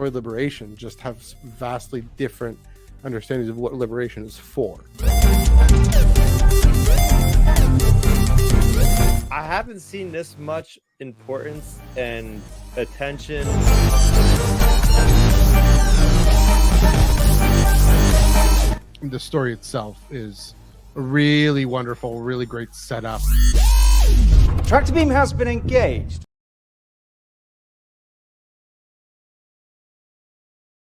liberation just have vastly different understandings of what liberation is for. I haven't seen this much importance and attention. The story itself is a really wonderful, really great setup. Tractor beam has been engaged.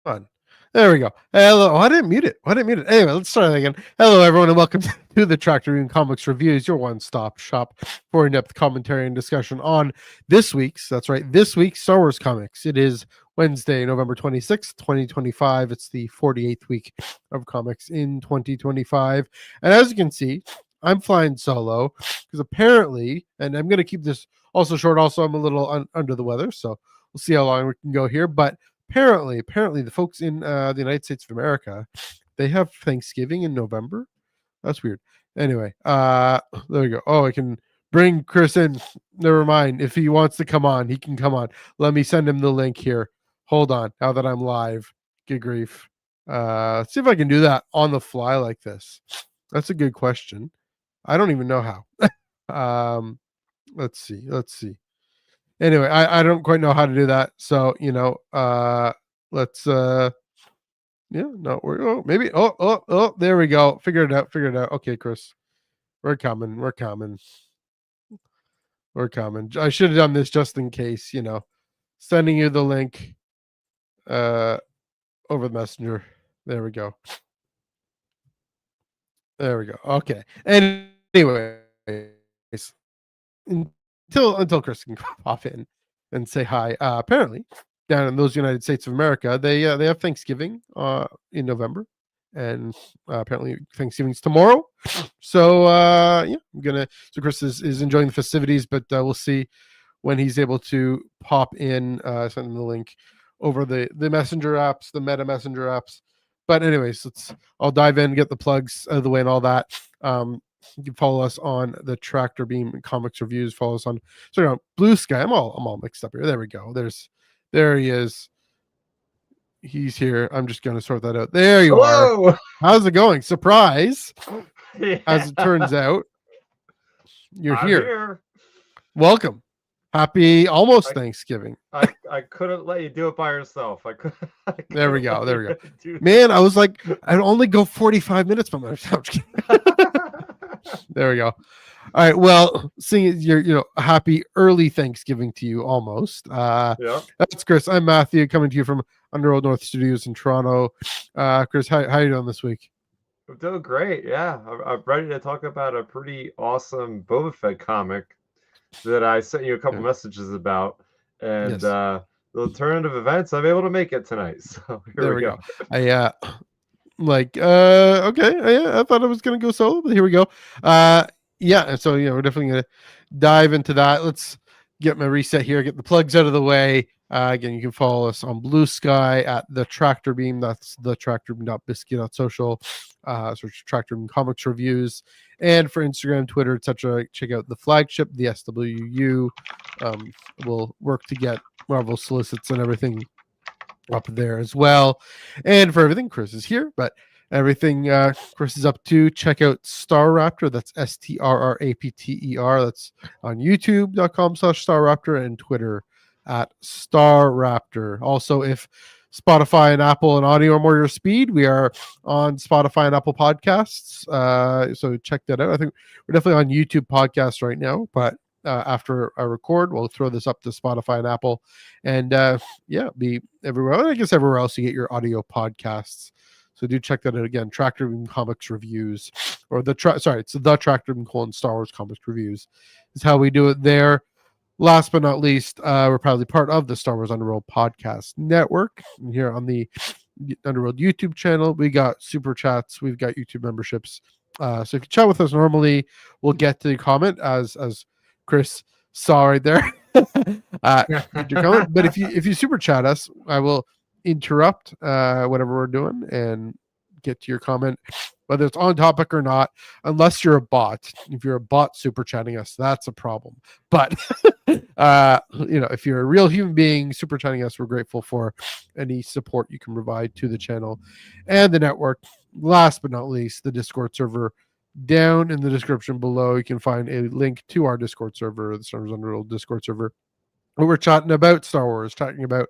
Fun. There we go. Hello. Oh, I didn't mute it. Anyway, let's start that again. Hello, everyone, and welcome to the Tractor Beam Comics Reviews, your one-stop shop for in-depth commentary and discussion on this week's Star Wars comics. It is Wednesday, November 26th, 2025. It's the 48th week of comics in 2025. And as you can see, I'm flying solo because apparently, and I'm going to keep this also short. Also, I'm a little under the weather, so we'll see how long we can go here. But apparently, the folks in the United States of America, they have Thanksgiving in November. That's weird. Anyway, there we go. Oh, I can bring Chris in. Never mind. If he wants to come on, he can come on. Let me send him the link here. Hold on. Now that I'm live. Good grief. Let's see if I can do that on the fly like this. That's a good question. I don't even know how. Let's see. Anyway, I don't quite know how to do that. So, let's maybe there we go. Figure it out. Okay, Chris. We're coming. I should have done this just in case, sending you the link over the messenger. There we go. Okay. Anyway, until Chris can pop in and say hi. Apparently, down in those United States of America, they have Thanksgiving in November, and apparently Thanksgiving's tomorrow. So So Chris is enjoying the festivities, but we'll see when he's able to pop in. Send him the link over the messenger apps, the Meta Messenger apps. But anyways, I'll dive in, get the plugs out of the way and all that. You can follow us on the Tractor Beam Comics Reviews. Follow us on Blue Sky. I'm all mixed up here. There we go. There he is. He's here. I'm just gonna sort that out. There you are. How's it going? Surprise. Yeah. As it turns out, you're here. Welcome. Happy almost Thanksgiving. I couldn't let you do it by yourself. There we go. Man, I was like, I'd only go 45 minutes from my couch. There we go. All right. Well, seeing as you're happy early Thanksgiving to you almost. Yeah. That's Chris. I'm Matthew, coming to you from Underworld North Studios in Toronto. Chris, how you doing this week? I'm doing great. Yeah. I'm ready to talk about a pretty awesome Boba Fett comic that I sent you a couple messages about, and the alternative events, I'm able to make it tonight. So here we go. Okay. I thought I was gonna go solo, but here we go. So we're definitely gonna dive into that. Let's get my reset here, get the plugs out of the way. Again, you can follow us on Blue Sky at the Tractor Beam. That's the tractorbeam.biscuit.social. Search Tractor Beam Comics Reviews. And for Instagram, Twitter, etc., check out the flagship, the SWU. We'll work to get Marvel solicits and everything up there as well. And for everything, Chris is here, but everything Chris is up to, check out Star Raptor. That's STRRAPTER. That's on youtube.com/StarRaptor and Twitter at Star Raptor. Also, if Spotify and Apple and audio are more your speed, we are on Spotify and Apple Podcasts. So check that out. I think we're definitely on YouTube Podcasts right now, but after I record, we'll throw this up to Spotify and Apple, and be everywhere. I guess everywhere else you get your audio podcasts. So do check that out again. Tractor Beam Comics Reviews, or it's the Tractor Beam Star Wars Comics Reviews is how we do it there. Last but not least, we're proudly part of the Star Wars Underworld Podcast Network. And here on the Underworld YouTube channel, we got super chats, we've got YouTube memberships. So if you chat with us normally, we'll get to the comment as Chris saw right there. Your comment. But if you super chat us, I will interrupt whatever we're doing and get to your comment whether it's on topic or not, unless you're a bot. If you're a bot super chatting us, that's a problem. But if you're a real human being super chatting us, we're grateful for any support you can provide to the channel and the network. Last but not least, the Discord server. Down in the description below, you can find a link to our Discord server, the Star Wars Underworld Discord server, where we're chatting about Star Wars, talking about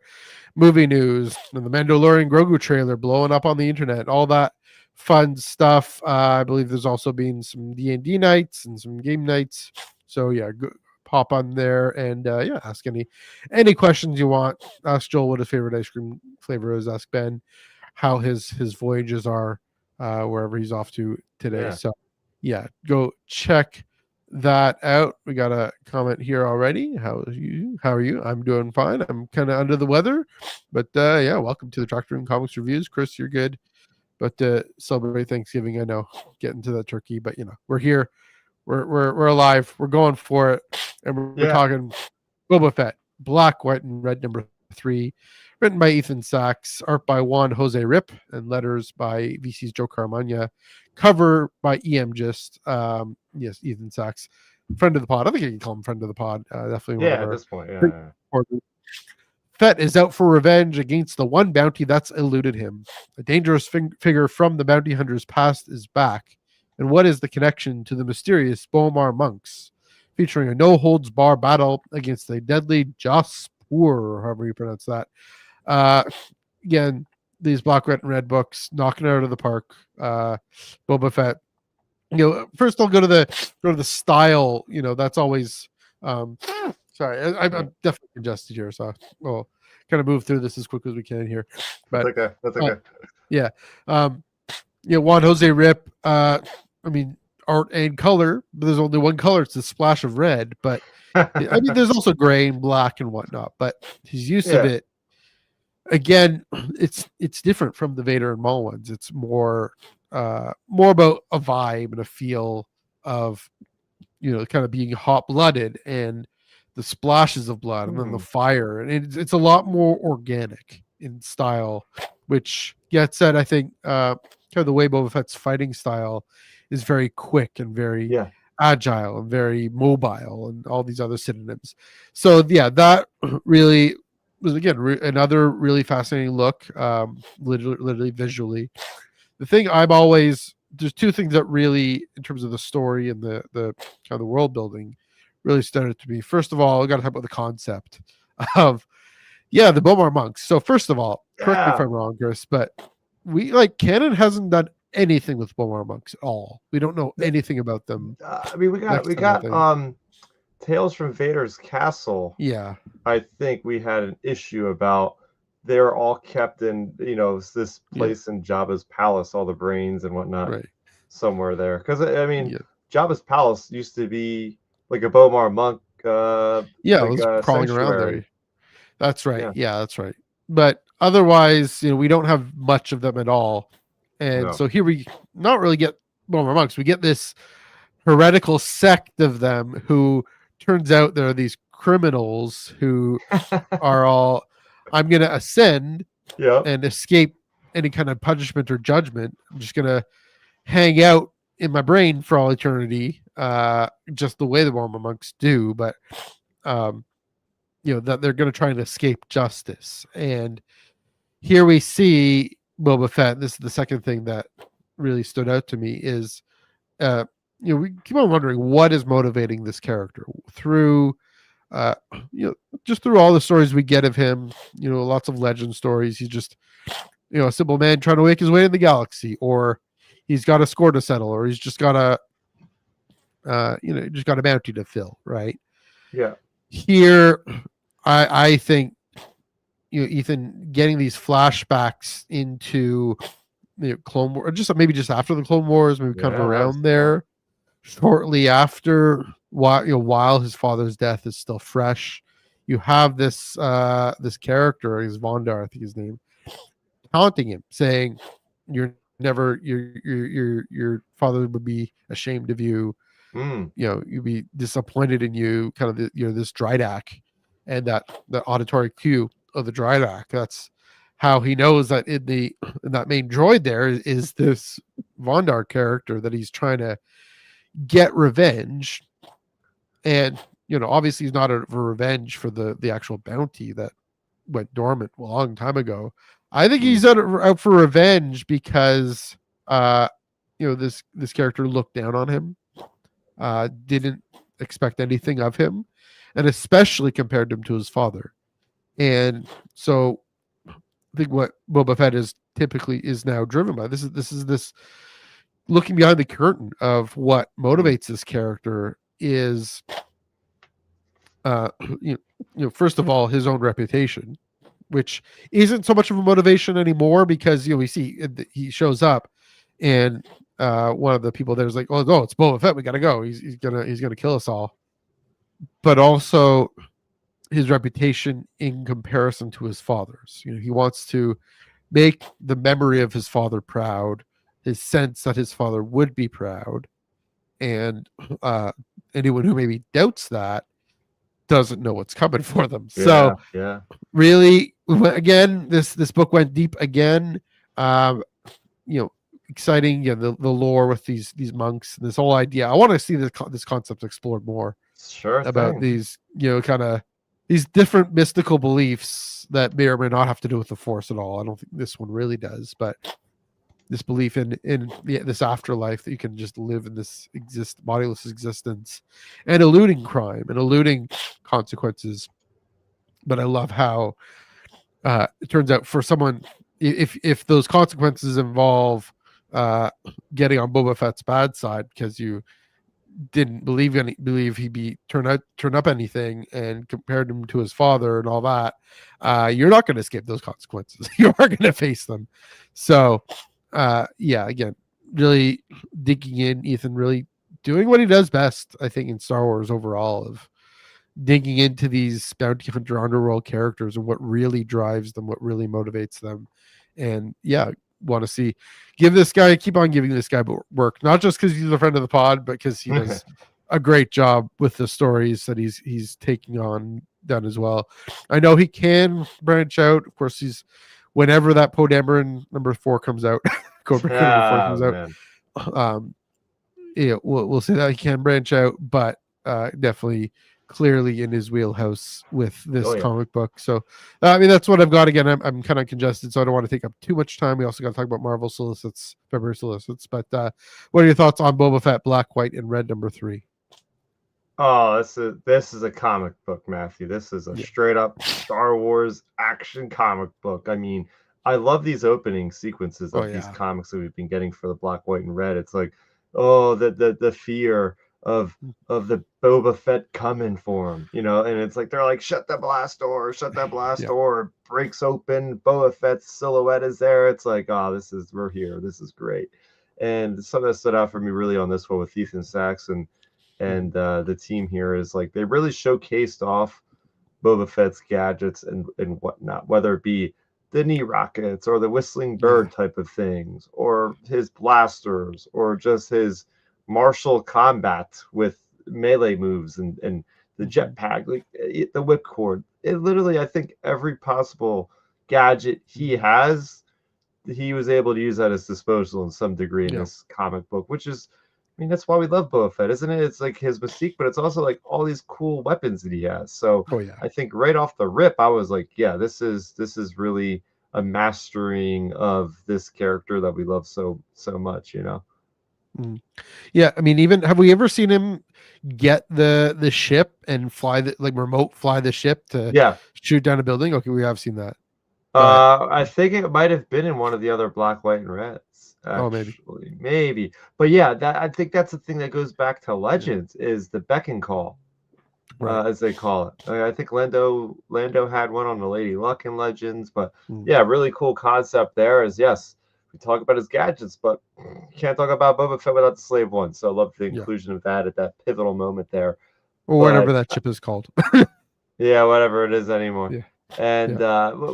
movie news, and the Mandalorian Grogu trailer blowing up on the internet, all that fun stuff. I believe there's also been some D&D nights and some game nights. So yeah, pop on there and ask any questions you want. Ask Joel what his favorite ice cream flavor is. Ask Ben how his voyages are wherever he's off to today. So yeah, go check that out. We got a comment here already. How are you? I'm doing fine. I'm kind of under the weather, but welcome to the Tractor Room Comics Reviews. Chris, you're good, but celebrate Thanksgiving. I know, getting to the turkey, but we're here. We're alive. We're going for it, and we're talking Boba Fett, Black, White, and Red #3, written by Ethan Sachs, art by Juan Jose Rip, and letters by VC's Joe Caramagna, cover by EM Gist. Yes, Ethan Sachs, friend of the pod. I think you can call him friend of the pod. Definitely. Yeah, at this point, Fett is out for revenge against the one bounty that's eluded him. A dangerous figure from the bounty hunter's past is back. And what is the connection to the mysterious Bomarr Monks? Featuring a no-holds-bar battle against a deadly Jaspur, or however you pronounce that. Again, these Black, Red, and Red books knocking it out of the park. Boba Fett. First I'll go to the style. That's always. Sorry, I'm definitely congested here, so we'll kind of move through this as quick as we can here. But that's okay. Yeah. Juan Jose Rip. Art and color, but there's only one color. It's the splash of red. But there's also gray and black and whatnot. But his use of it, again, it's different from the Vader and Maul ones. It's more about a vibe and a feel of kind of being hot blooded and the splashes of blood and then the fire, and it's a lot more organic in style, which gets at, I think, kind of the way Boba Fett's fighting style is very quick and very agile and very mobile and all these other synonyms. So that really was, again, another really fascinating look, literally visually. The thing there's two things that really, in terms of the story and the kind of the world building, really stood out to me. First of all, I got to talk about the concept of the Bomarr Monks. So first of all, correct me if I'm wrong, Chris, but canon hasn't done anything with Bomarr Monks at all. We don't know anything about them. We got Tales from Vader's Castle. Yeah, I think we had an issue about they're all kept in this place in Jabba's palace, all the brains and whatnot, somewhere there. Because Jabba's palace used to be like a Bomarr monk. It was crawling around there. That's right. Yeah, that's right. But otherwise, we don't have much of them at all. And so here we not really get Bomarr Monks. We get this heretical sect of them who turns out there are these criminals who are all, I'm going to ascend and escape any kind of punishment or judgment. I'm just going to hang out in my brain for all eternity, just the way the Bomarr Monks do. But, that they're going to try and escape justice. And here we see Boba Fett. This is the second thing that really stood out to me is, we keep on wondering what is motivating this character through, just through all the stories we get of him, lots of legend stories. He's just, a simple man trying to make his way in the galaxy, or he's got a score to settle, or he's just got a, just got a bounty to fill. Right. Yeah. Here, I think, Ethan getting these flashbacks into Clone Wars, maybe just after the Clone Wars, maybe kind of around there, shortly after, while his father's death is still fresh. You have this this character, is Vondar, I think his name, taunting him, saying, "Your father would be ashamed of you. You'd be disappointed in you." Kind of this Drydak, and that auditory cue of the Drydak. That's how he knows that in that main droid there is this Vondar character that he's trying to get revenge, and obviously he's not out for revenge for the actual bounty that went dormant a long time ago. I think he's out for revenge because this character looked down on him, didn't expect anything of him, and especially compared him to his father. And so I think what Boba Fett is now driven by, this is looking behind the curtain of what motivates this character is first of all, his own reputation, which isn't so much of a motivation anymore, because we see he shows up and one of the people there's like, oh no, it's Boba Fett, we gotta go, he's gonna kill us all. But also his reputation in comparison to his father's. He wants to make the memory of his father proud, his sense that his father would be proud, and anyone who maybe doubts that doesn't know what's coming for them. So really, again, this book went deep again. Exciting. The lore with these monks, this whole idea. I want to see this concept explored more. Sure. About these, kind of these different mystical beliefs that may or may not have to do with the Force at all. I don't think this one really does, but this belief in this afterlife, that you can just live in this bodiless existence and eluding crime and eluding consequences. But I love how it turns out for someone, if those consequences involve getting on Boba Fett's bad side because you didn't believe he'd turn up anything, and compared him to his father and all that, you're not going to escape those consequences. You are going to face them. So again, really digging in, Ethan really doing what he does best, I think, in Star Wars overall, of digging into these bounty hunter underworld characters and what really drives them, what really motivates them. And want to keep on giving this guy work, not just because he's a friend of the pod, but because he does a great job with the stories that he's taking on done as well. I know he can branch out. Of course, whenever that Poe Dameron number 4 comes out, Cobra number 4 comes out, we'll see that he can branch out, but definitely clearly in his wheelhouse with this comic book. So that's what I've got. Again, I'm kind of congested, so I don't want to take up too much time. We also got to talk about Marvel solicits, February solicits. But what are your thoughts on Boba Fett Black, White, and Red number 3? Oh, this is a comic book, Matthew. This is a straight up Star Wars action comic book. I mean, I love these opening sequences of these comics that we've been getting for the Black, White, and Red. It's like, the fear of the Boba Fett coming for him, and it's like they're like, shut that blast door, door, breaks open, Boba Fett's silhouette is there. It's like, we're here, this is great. And something that stood out for me really on this one with Ethan Sachs and the team here is like they really showcased off Boba Fett's gadgets and whatnot, whether it be the knee rockets or the whistling bird type of things, or his blasters, or just his martial combat with melee moves and the jetpack, like the whipcord. It literally, I think every possible gadget he has, he was able to use at his disposal in some degree in this comic book, which is, I mean, that's why we love Boba Fett, isn't it? It's like his mystique, but it's also like all these cool weapons that he has. So I think right off the rip, I was like, this is really a mastering of this character that we love so much, Yeah, I mean, even have we ever seen him get the ship and remote fly the ship to shoot down a building? Okay, we have seen that. I think it might have been in one of the other Black, White, and Reds. Actually. Maybe. But I think that's the thing that goes back to Legends is the beck and call, as they call it. I think Lando had one on the Lady Luck in Legends, but really cool concept there is we talk about his gadgets, but you can't talk about Boba Fett without the Slave One. So I love the inclusion of that at that pivotal moment there. Or whatever that chip is called. Whatever it is anymore. Yeah. And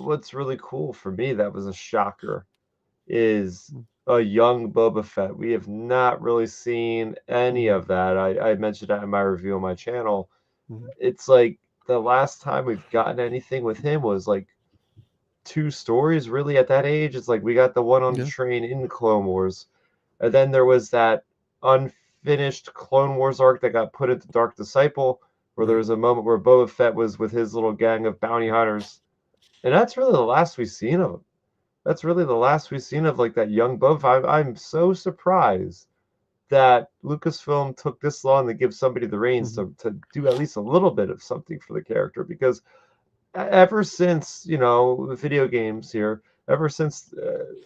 what's really cool for me that was a shocker is a young Boba Fett. We have not really seen any of that. I mentioned that in my review on my channel. It's like the last time we've gotten anything with him was like two stories really at that age. It's like we got the one on the train in the Clone Wars, and then there was that unfinished Clone Wars arc that got put into Dark Disciple, where there was a moment where Boba Fett was with his little gang of bounty hunters, and that's really the last we've seen of him. That's really the last we've seen of like that young Boba Fett. I'm so surprised that Lucasfilm took this long to give somebody the reins to do at least a little bit of something for the character, because ever since, the video games here, ever since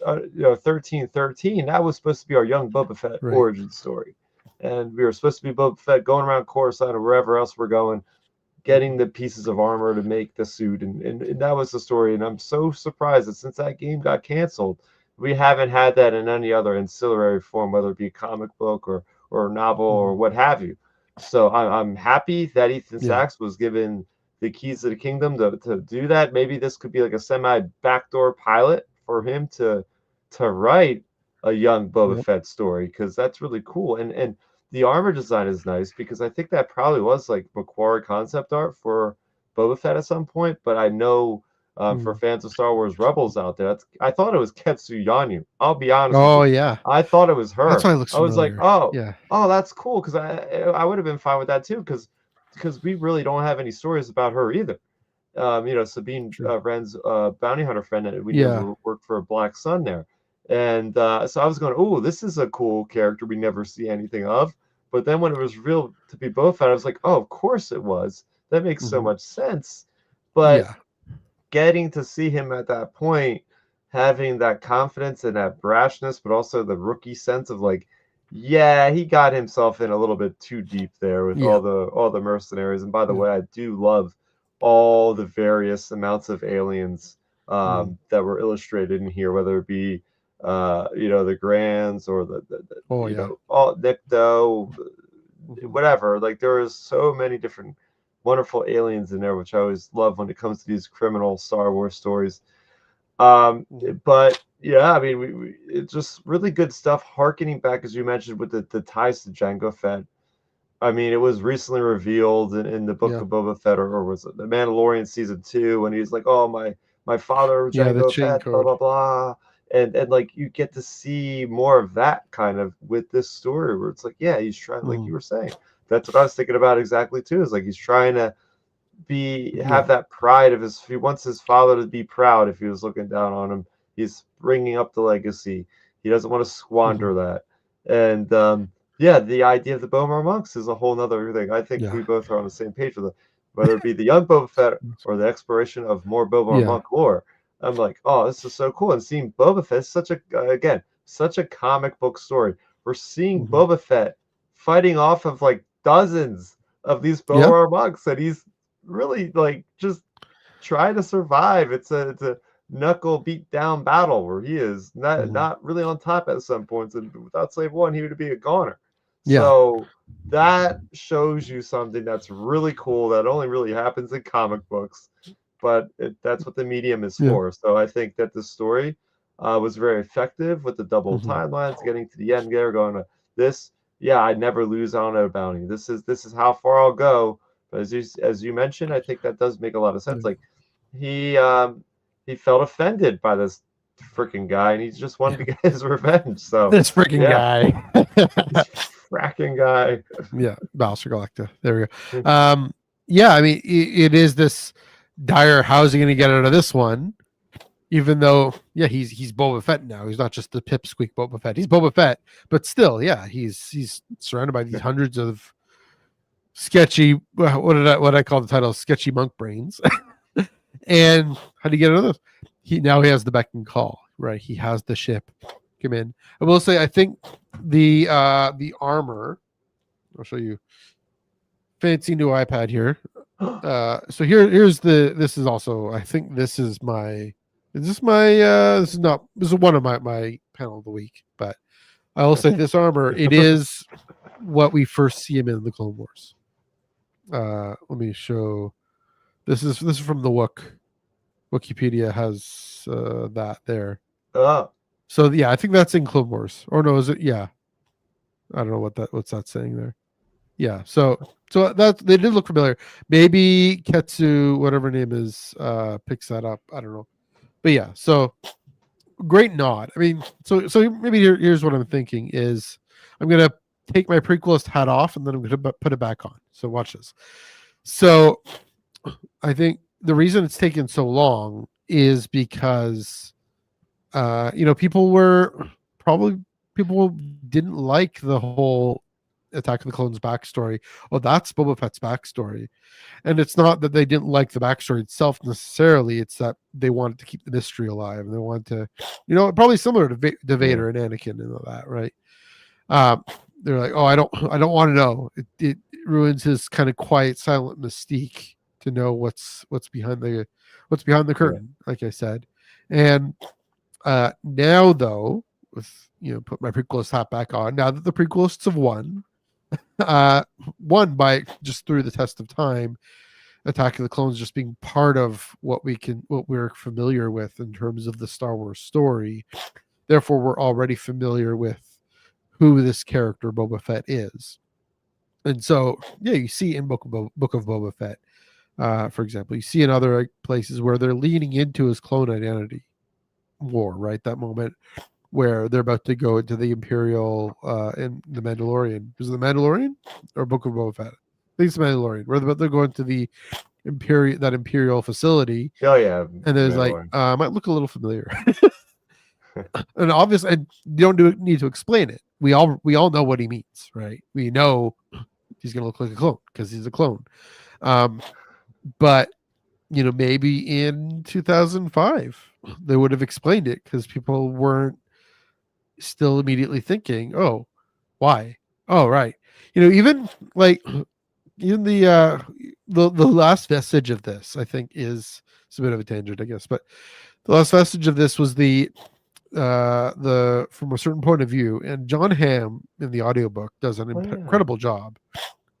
1313, that was supposed to be our young Boba Fett origin story, and we were supposed to be Boba Fett going around Coruscant or wherever else we're going, getting the pieces of armor to make the suit, and that was the story. And I'm so surprised that since that game got canceled, we haven't had that in any other ancillary form, whether it be a comic book or a novel or what have you. So I'm happy that Ethan Sachs was given the keys to the kingdom to do that. Maybe this could be like a semi backdoor pilot for him to write a young Boba Fett story, because that's really cool. And the armor design is nice, because I think that probably was like Macquarie concept art for Boba Fett at some point. But I know for fans of Star Wars Rebels out there, I thought it was Ketsu Yanu. I'll be honest with you. Yeah. I thought it was her. That's why it looks I was familiar. like, oh, that's cool, because I would have been fine with that too, because we really don't have any stories about her either. Sabine Wren's bounty hunter friend that we never worked for a Black Sun there. And so I was going, oh, this is a cool character we never see anything of. But then when it was real to be Boba Fett, I was like, oh, of course it was. That makes so much sense. But getting to see him at that point, having that confidence and that brashness, but also the rookie sense of like, yeah, he got himself in a little bit too deep there with all the mercenaries. And by the way, I do love all the various amounts of aliens that were illustrated in here, whether it be the Grands or all Nikto, whatever. Like, there is so many different wonderful aliens in there, which I always love when it comes to these criminal Star Wars stories. But yeah, I mean, it's just really good stuff. Harkening back, as you mentioned, with the ties to Jango Fett. I mean, it was recently revealed in the book of Boba Fett, or was it The Mandalorian season 2, when he's like, "Oh, my father, Jango Fett, blah blah blah," and like you get to see more of that kind of with this story, where it's like, yeah, he's trying, like you were saying. That's what I was thinking about exactly too. Is like he's trying to have that pride of he wants his father to be proud if he was looking down on him. He's bringing up the legacy. He doesn't want to squander that. And the idea of the Bomarr Monks is a whole nother thing. I think we both are on the same page with it. Whether it be the young Boba Fett or the exploration of more Bomarr Monk lore, I'm like, oh, this is so cool. And seeing Boba Fett is such a comic book story. We're seeing Boba Fett fighting off of like dozens of these Bomarr Monks, and he's really like just trying to survive. It's a knuckle beat down battle where he is not really on top at some points, and without Slave One, he would be a goner. So that shows you something that's really cool that only really happens in comic books, but that's what the medium is for. So I think that the story was very effective with the double timelines, getting to the end there, going to this. Yeah, I never lose on a bounty. This is how far I'll go. But as you mentioned, I think that does make a lot of sense. Like he felt offended by this freaking guy, and he just wanted to get his revenge. So this freaking guy, fracking guy. Battlestar Galactica. There we go. I mean, it is this dire. How's he going to get out of this one? Even though, he's Boba Fett now. He's not just the pipsqueak Boba Fett. He's Boba Fett, but still, he's surrounded by these hundreds of sketchy. What I call the title? Sketchy monk brains. And how do you get out of this? He has the beck and call. Right, he has the ship. Come in. I will say, I think the armor. I'll show you. Fancy new iPad here. So here's this is also. I think this is my. This is one of my panel of the week, but I will say this armor, it is what we first see him in the Clone Wars. Let me show. This is from the Wikipedia has that there. So I think that's in Clone Wars. Or no, is it? Yeah. I don't know what's that saying there. Yeah. So that they did look familiar. Maybe Ketsu, whatever her name is, picks that up. I don't know. But yeah, so great nod. I mean, so maybe here's what I'm thinking is I'm gonna take my prequelist hat off and then I'm gonna put it back on. So watch this. So I think the reason it's taken so long is because people didn't like the whole Attack of the Clones backstory. Oh, that's Boba Fett's backstory. And it's not that they didn't like the backstory itself necessarily. It's that they wanted to keep the mystery alive. And they wanted to, probably similar to Vader and Anakin and all that, right? They're like, oh, I don't want to know. It ruins his kind of quiet, silent mystique to know what's behind the curtain, like I said. And now, though, with put my prequelist hat back on. Now that the prequelists have won by just through the test of time, Attack of the Clones just being part of what we're familiar with in terms of the Star Wars story. Therefore, we're already familiar with who this character Boba Fett is. And so, yeah, you see in Book of Boba Fett, for example, you see in other places where they're leaning into his clone identity more, right? That moment where they're about to go into the Imperial in the Mandalorian. Was it the Mandalorian or Book of Boba Fett? I think it's the Mandalorian. Where they're going to the Imperial facility. Oh yeah. And there's like, might look a little familiar. And obviously, and you don't need to explain it. We all know what he means, right? We know he's going to look like a clone because he's a clone. But maybe in 2005 they would have explained it because people weren't still immediately thinking, oh, why? Oh, right. Even the last vestige of this, I think, it's a bit of a tangent, I guess, but the last vestige of this was the from a certain point of view, and John Hamm in the audiobook does an incredible job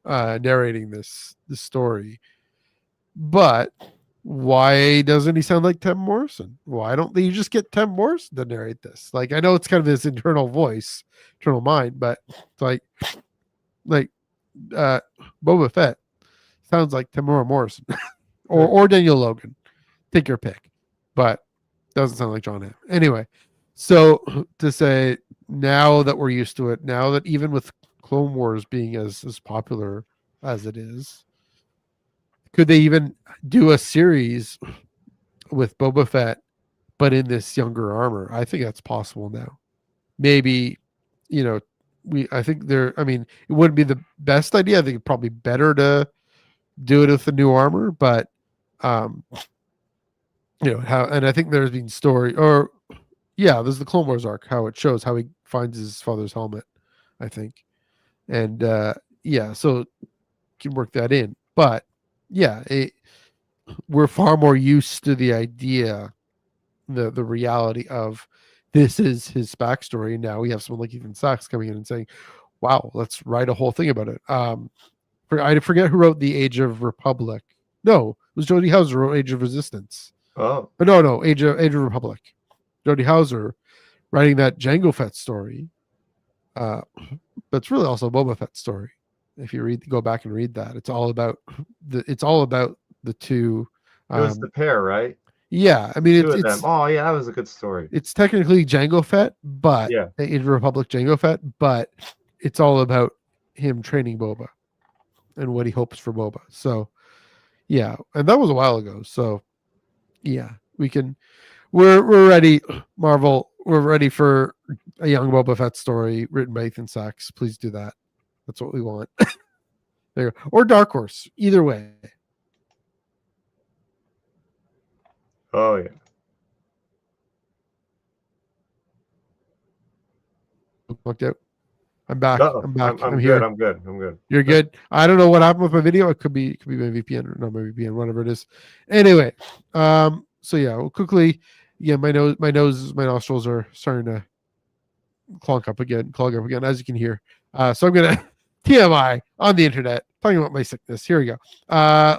narrating this story. But why doesn't he sound like Tim Morrison? Why don't they just get Tim Morrison to narrate this? Like, I know it's kind of his internal voice, internal mind, but it's like Boba Fett sounds like Tamora Morrison or Daniel Logan. Take your pick, but doesn't sound like John Hamm. Anyway, so to say, now that we're used to it, now that even with Clone Wars being as popular as it is, could they even do a series with Boba Fett, but in this younger armor? I think that's possible now. Maybe, I think it wouldn't be the best idea. I think it's probably better to do it with the new armor, but, and I think there's been there's the Clone Wars arc, how it shows how he finds his father's helmet, I think. And, so can work that in, but yeah, we're far more used to the idea, the reality of this is his backstory. Now we have someone like Ethan Sachs coming in and saying, wow, let's write a whole thing about it. I forget who wrote The Age of Republic. No, it was Jody Houser who wrote Age of Resistance. Oh. But no, Age of Republic. Jody Houser writing that Jango Fett story. But it's really also a Boba Fett story. If you go back and read that, it's all about the two. It was the pair, right? Yeah, I mean, it's them. Oh yeah, that was a good story. It's technically Jango Fett, but yeah, Age of Republic Jango Fett, but it's all about him training Boba and what he hopes for Boba. So yeah, and that was a while ago. So yeah, we're ready, Marvel. We're ready for a young Boba Fett story written by Ethan Sachs. Please do that. That's what we want. There, or Dark Horse. Either way. Oh yeah. Looked out. I'm back. Uh-oh. I'm back. I'm here. good. I'm good. You're good. I don't know what happened with my video. It could be my VPN or not my VPN, whatever it is. Anyway, so yeah, we'll quickly. Yeah, my nostrils are starting to clog up again, as you can hear. So I'm gonna TMI on the internet talking about my sickness. Here we go.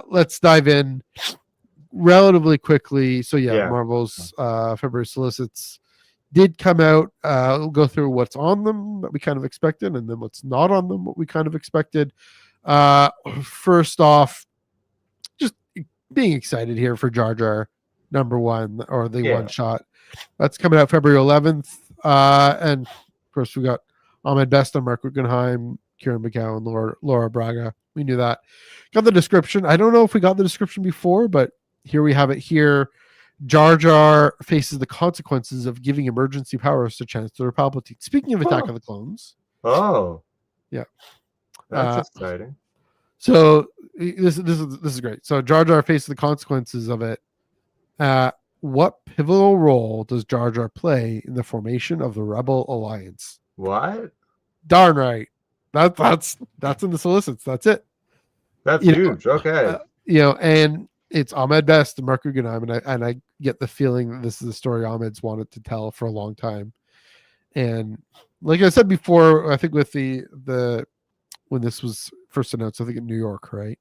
Let's dive in relatively quickly. So yeah. Marvel's February solicits did come out. We'll go through what's on them that we kind of expected, and then what's not on them, what we kind of expected. First off, just being excited here for Jar Jar #1 or the Yeah. one shot. That's coming out February 11th. And of course, we got Ahmed Best and Mark Guggenheim, Kieran McGowan, Laura Braga. We knew that. Got the description. I don't know if we got the description before, but here we have it here. Jar Jar faces the consequences of giving emergency powers to Chancellor Palpatine. Speaking of Attack of the Clones. Oh. Yeah. That's exciting. So this is great. So Jar Jar faces the consequences of it. What pivotal role does Jar Jar play in the formation of the Rebel Alliance? What? Darn right. That's in the solicits. That's it. That's huge. Okay. And it's Ahmed Best and Mark Guggenheim, and I get the feeling that this is a story Ahmed's wanted to tell for a long time. And like I said before, I think with the when this was first announced, I think in New York, right?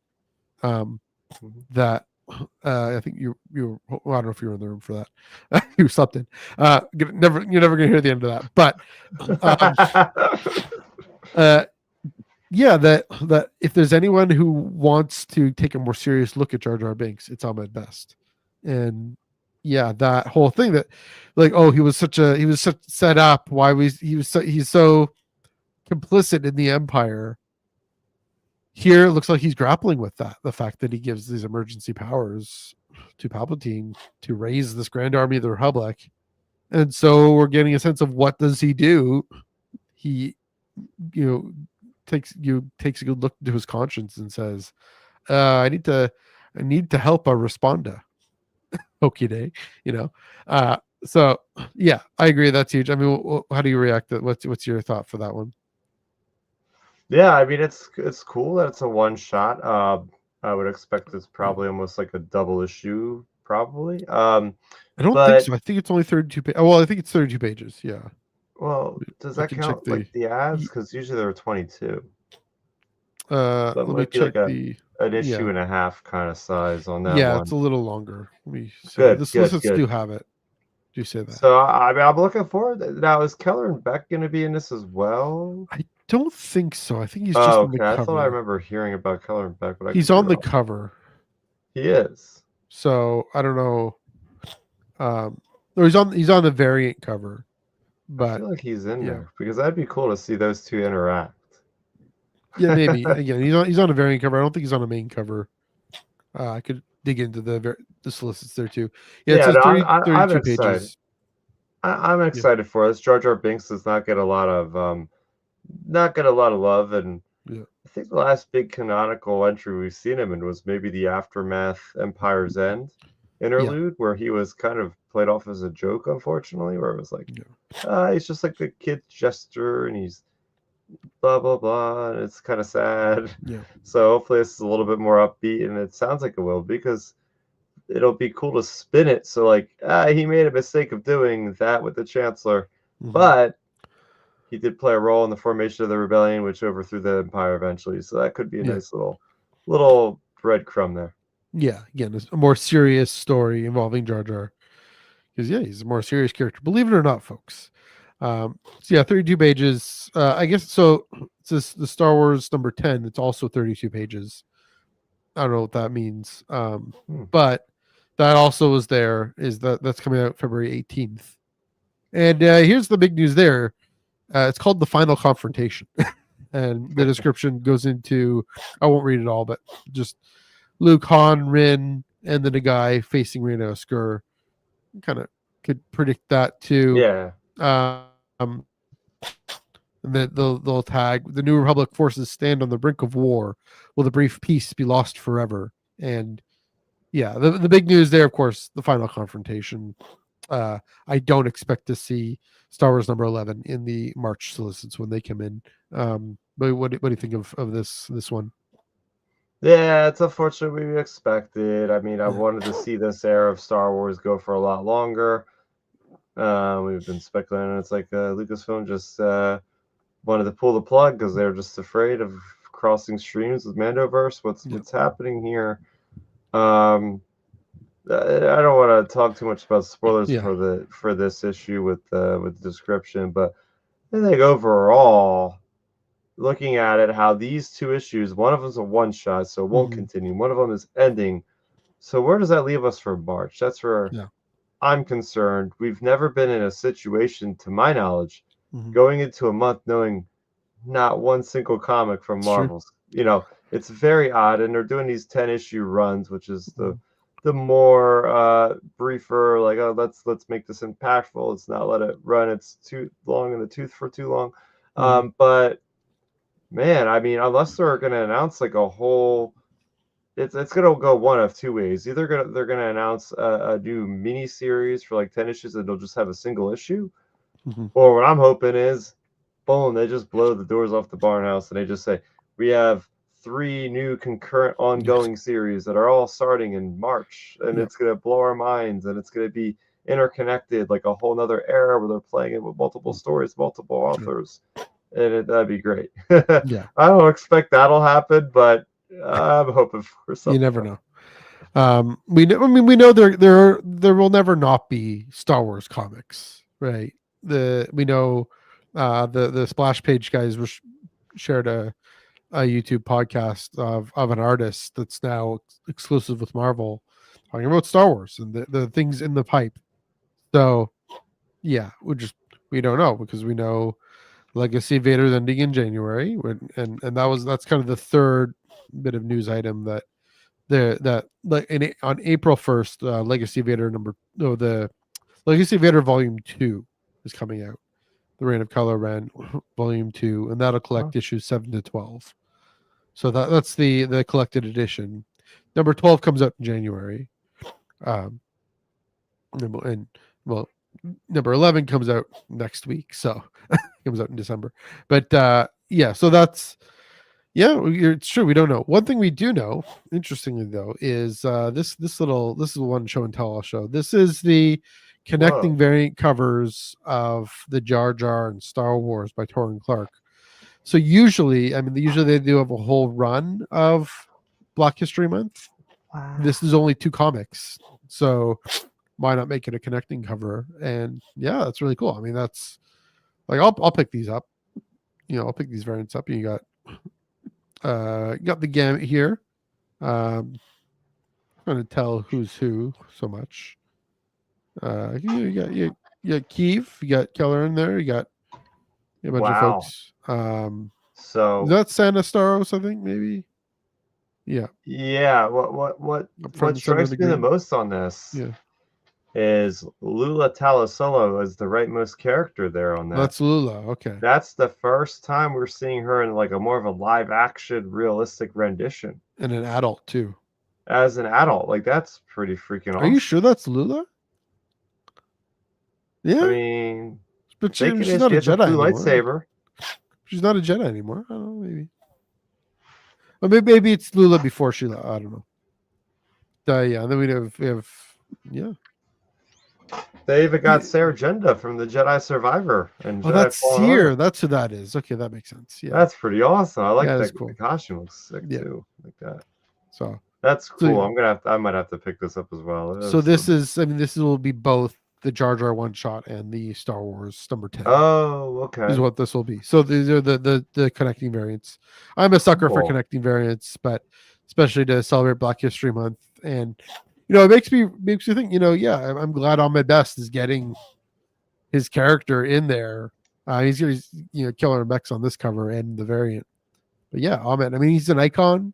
That I think you well, I don't know if you were in the room for that. You slept in. You're never gonna hear the end of that. But yeah, that if there's anyone who wants to take a more serious look at Jar Jar Binks, it's Ahmed Best. And yeah, that whole thing that like, oh, he was such set up. Why he's so complicit in the Empire. Here it looks like he's grappling with that. The fact that he gives these emergency powers to Palpatine to raise this grand army of the Republic. And so we're getting a sense of what does he do? He, takes a good look into his conscience and says, I need to help a Responda. Okie day, so yeah, I agree. That's huge. I mean, how do you react to what's your thought for that one? Yeah, I mean, it's cool that it's a one shot. I would expect it's probably almost like a double issue, probably. I don't think so. I think it's only 32 pages. Well, I think it's 32 pages. Yeah. Well, does that count like the ads? Because usually there are 22. Let me check an issue and a half kind of size on that one. Yeah, it's a little longer. Let me say. Good. The solicits do have it. Do you say that? So I mean, I'm looking forward. Now, is Keller and Beck going to be in this as well? I don't think so. I think he's just on the cover. I thought I remember hearing about Keller and Beck, but he's on the cover. He is. So I don't know. Or he's on the variant cover. But I feel like he's in there because that'd be cool to see those two interact. Yeah, maybe. Again, he's on a variant cover. I don't think he's on a main cover. I could dig into the solicits there too. Yeah, it's 32 pages. I'm excited for this. Jar Jar Binks does not get a lot of love, and I think the last big canonical entry we've seen him in was maybe the Aftermath Empire's End interlude, where he was kind of played off as a joke, unfortunately, where it was like, he's just like a kid jester, and he's blah blah blah, and it's kind of sad. So hopefully this is a little bit more upbeat, and it sounds like it will, because it'll be cool to spin it so like he made a mistake of doing that with the Chancellor, but he did play a role in the formation of the rebellion, which overthrew the Empire eventually. So that could be a nice little breadcrumb there. Yeah, again, a more serious story involving Jar Jar, because he's a more serious character, believe it or not, folks. So 32 pages. I guess so. It's the Star Wars number 10. It's also 32 pages. I don't know what that means, but that also is there. That's coming out February 18th. And here's the big news there. It's called The Final Confrontation, and the description goes into. I won't read it all, but just Luke, Han, Rin, and then a guy facing Reno Skur. Kind of could predict that too. Yeah. And they'll tag the New Republic forces stand on the brink of war. Will the brief peace be lost forever? And the big news there, of course, the final confrontation. I don't expect to see Star Wars number 11 in the March solicits when they come in. But what do you think of this one? Yeah, it's unfortunate we expected. I mean, I wanted to see this era of Star Wars go for a lot longer. We've been speculating. It's like Lucasfilm just wanted to pull the plug because they're just afraid of crossing streams with Mandoverse. What's happening here? I don't want to talk too much about spoilers for this issue with the description, but I think overall, looking at it, how these two issues, one of them is a one shot, so it won't continue. One of them is ending. So where does that leave us for March? That's where I'm concerned. We've never been in a situation, to my knowledge, going into a month knowing not one single comic from Marvel's. It's very odd, and they're doing these 10-issue runs, which is the more briefer, like, oh, let's make this impactful. Let's not let it run it's too long in the tooth for too long. But man, I mean, unless they're going to announce like a whole, it's going to go one of two ways. Either they're going to announce a new mini series for like 10 issues, and they'll just have a single issue, or what I'm hoping is, boom, they just blow the doors off the barnhouse and they just say, we have 3 new concurrent ongoing series that are all starting in March, and it's going to blow our minds, and it's going to be interconnected like a whole nother era where they're playing it with multiple stories, multiple authors, and that'd be great. I don't expect that'll happen, but I'm hoping for something. You never know. We know there will never not be Star Wars comics, right? We know the Splash Page guys shared a YouTube podcast of an artist that's now exclusive with Marvel talking about Star Wars and the things in the pipe. So yeah, we don't know, because we know Legacy Vader's ending in January, and that's kind of the third bit of news item that on April 1st, Legacy Vader the Legacy Vader Volume 2 is coming out. The Reign of Kylo Ren Volume 2, and that'll collect issues 7 to 12. So that's the collected edition. Number 12 comes out in January. Number 11 comes out next week, so comes out in December. But so that's it's true. We don't know. One thing we do know, interestingly though, is this is one show and tell I'll show. This is the connecting variant covers of the Jar Jar and Star Wars by Torrin Clark. So usually they do have a whole run of Black History Month. Wow. This is only 2 comics, so why not make it a connecting cover? And yeah, that's really cool. I mean, that's like, I'll pick these up. I'll pick these variants up. You got the gamut here. I'm trying to tell who's who so much. You got Keeve, you got Keller in there, you got a bunch of folks. So is that Santa Staros, I think, maybe? Yeah. What strikes me the most on this is Lula Talasolo is the rightmost character there on that. That's Lula. Okay. That's the first time we're seeing her in like a more of a live action realistic rendition. And an adult too. As an adult. Like, that's pretty freaking awesome. Are you sure that's Lula? Yeah. I mean, but she's not a Jedi anymore. Lightsaber. She's not a Jedi anymore. I don't know, maybe. Or maybe it's Lula before she. I don't know. And then we have. They even got Sarah Jenda from the Jedi Survivor. And that's Seer. That's who that is. Okay, that makes sense. Yeah, that's pretty awesome. I like that. Cool. The costume looks sick too, like that. So that's cool. I might have to pick this up as well. So this will be both the Jar Jar one shot and the Star Wars number 10. Oh, okay. Is what this will be. So these are the connecting variants. I'm a sucker for connecting variants, but especially to celebrate Black History Month. And it makes me think, I'm glad On My Best is getting his character in there. He's Killer Bex on this cover and the variant. But yeah, Ahmed, he's an icon.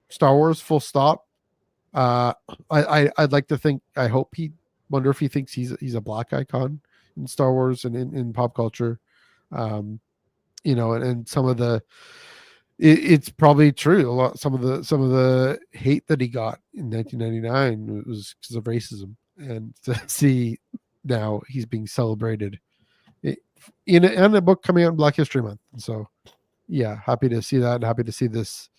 Star Wars, full stop. I'd like to think, wonder if he thinks he's a black icon in Star Wars and in pop culture. And some of the it's probably true. Some of the hate that he got in 1999 was because of racism, and to see now he's being celebrated in a book coming out in Black History Month. So yeah, happy to see that, and happy to see this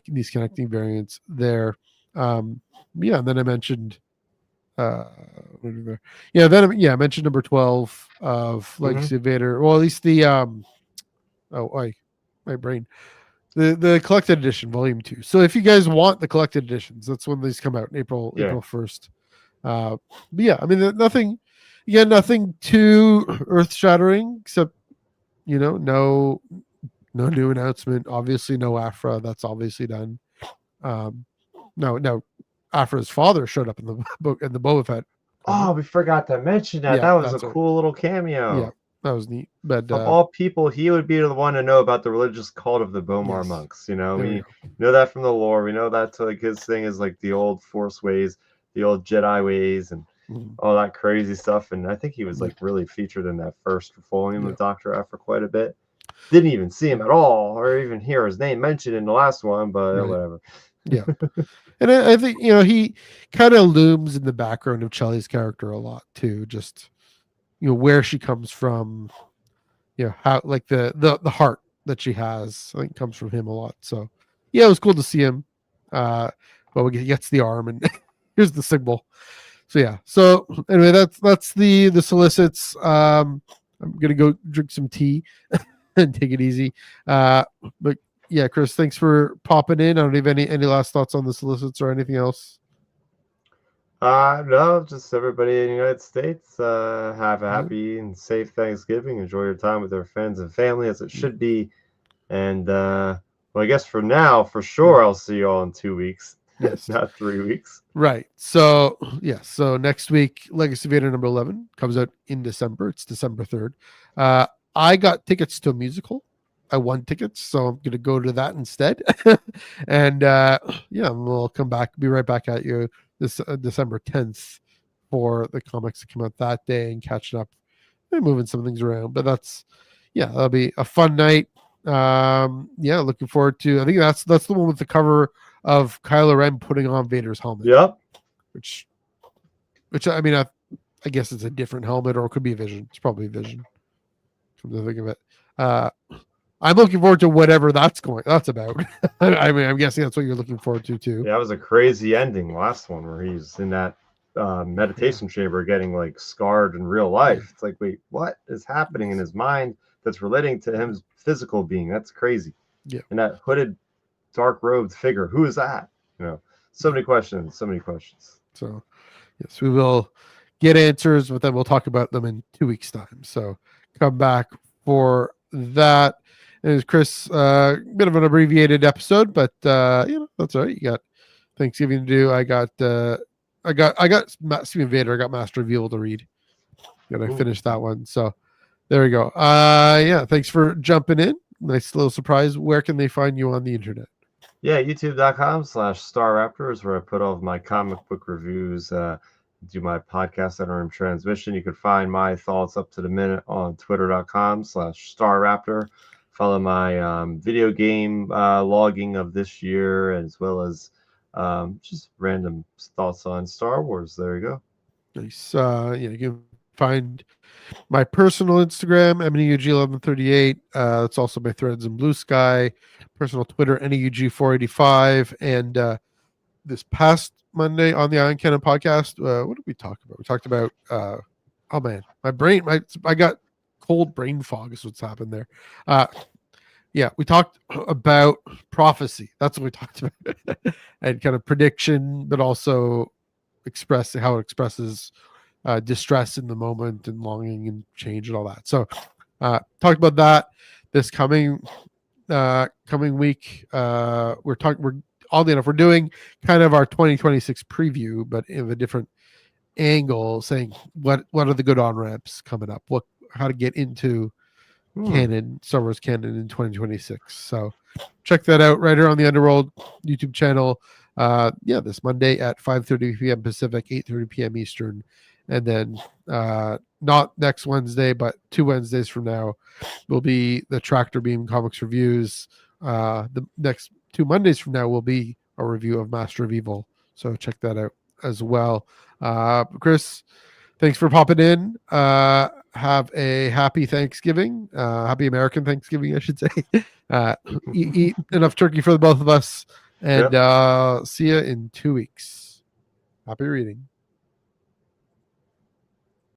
these connecting variants there. And then I mentioned I mentioned number 12 of Legacy of Vader. Well, at least the my brain. The collected edition, volume 2. So if you guys want the collected editions, that's when these come out in April 1st. But yeah, nothing too earth shattering, except no new announcement. Obviously no Afra, that's obviously done. No after his father showed up in the book in the Boba Fett. Oh, we forgot to mention that. Yeah, That was a that's right. cool little cameo. Yeah, that was neat. But Of all people, he would be the one to know about the religious cult of the Bomarr Yes. Monks. You know, There we we go. know that from the lore. We know that's like his thing is like the old Force ways, the old Jedi ways, and Mhm. all that crazy stuff. And I think he was Yeah. like really featured in that first volume Yeah. of Doctor F for quite a bit. Didn't even see him at all, or even hear his name mentioned in the last one, but Right. whatever. Yeah. And I think, you know, he kind of looms in the background of Chelly's character a lot too. Just, you know, where she comes from, you know, how like the heart that she has, I think comes from him a lot. So yeah, it was cool to see him. But he gets the arm and here's the signal. So yeah. So anyway, that's the solicits. I'm gonna go drink some tea and take it easy. But yeah, Chris, thanks for popping in. I don't have any last thoughts on the solicits or anything else. No, just everybody in the United States, have a Yeah. happy and safe Thanksgiving. Enjoy your time with their friends and family as it should be. And well, I guess for now, for sure, I'll see you all in 2 weeks. Yes. Not 3 weeks. Right. So yeah. So next week, Legacy Vader number 11 comes out in December. It's December 3rd. I got tickets to a musical. I won tickets, so I'm gonna go to that instead. And yeah, we'll come back. Be right back at you this December 10th for the comics that come out that day and catching up and moving some things around. But that'll be a fun night. Yeah, looking forward to. I think that's the one with the cover of Kylo Ren putting on Vader's helmet. Yep. Which I mean, I guess it's a different helmet, or it could be Vision. It's probably Vision. Come to think of it, I'm looking forward to whatever that's about. I mean, I'm guessing that's what you're looking forward to too. Yeah, that was a crazy ending. Last one where he's in that meditation chamber, getting like scarred in real life. Yeah. It's like, wait, what is happening in his mind that's relating to his physical being? That's crazy. Yeah. And that hooded, dark robed figure, who is that? You know, so many questions. So yes, we will get answers, but then we'll talk about them in 2 weeks' time. So come back for that. And as Chris, bit of an abbreviated episode, but you know, that's all right. You got Thanksgiving to do. I got Steven Vader. I got Master of Evil to read. Gotta finish that one. So there we go. Yeah, thanks for jumping in. Nice little surprise. Where can they find you on the internet? Yeah, youtube.com/StarRaptor is where I put all of my comic book reviews, do my podcast that are in transmission. You can find my thoughts up to the minute on twitter.com/StarRaptor. Follow my video game logging of this year, as well as just random thoughts on Star Wars. There you go. Nice. Yeah, you can find my personal Instagram, NEUG1138. It's also my threads in Blue Sky. Personal Twitter, NEUG485. And this past Monday on the Iron Cannon podcast, what did we talk about? We talked about, oh man, I got cold brain fog is what's happened there. Yeah, we talked about prophecy. That's what we talked about. And kind of prediction, but also how it expresses distress in the moment and longing and change and all that. So talked about that this coming week. We're oddly enough, we're doing kind of our 2026 preview, but in a different angle, saying what are the good on ramps coming up, how to get into canon, Star Wars canon in 2026. So check that out right here on the Underworld YouTube channel. This Monday at 5:30 p.m. Pacific, 8:30 p.m. Eastern. And then not next Wednesday, but 2 Wednesdays from now will be the Tractor Beam Comics reviews. The next 2 Mondays from now will be a review of Master of Evil. So check that out as well. Chris, thanks for popping in. Have a happy Thanksgiving. Happy American Thanksgiving, I should say. Eat enough turkey for the both of us. And see you in 2 weeks. Happy reading.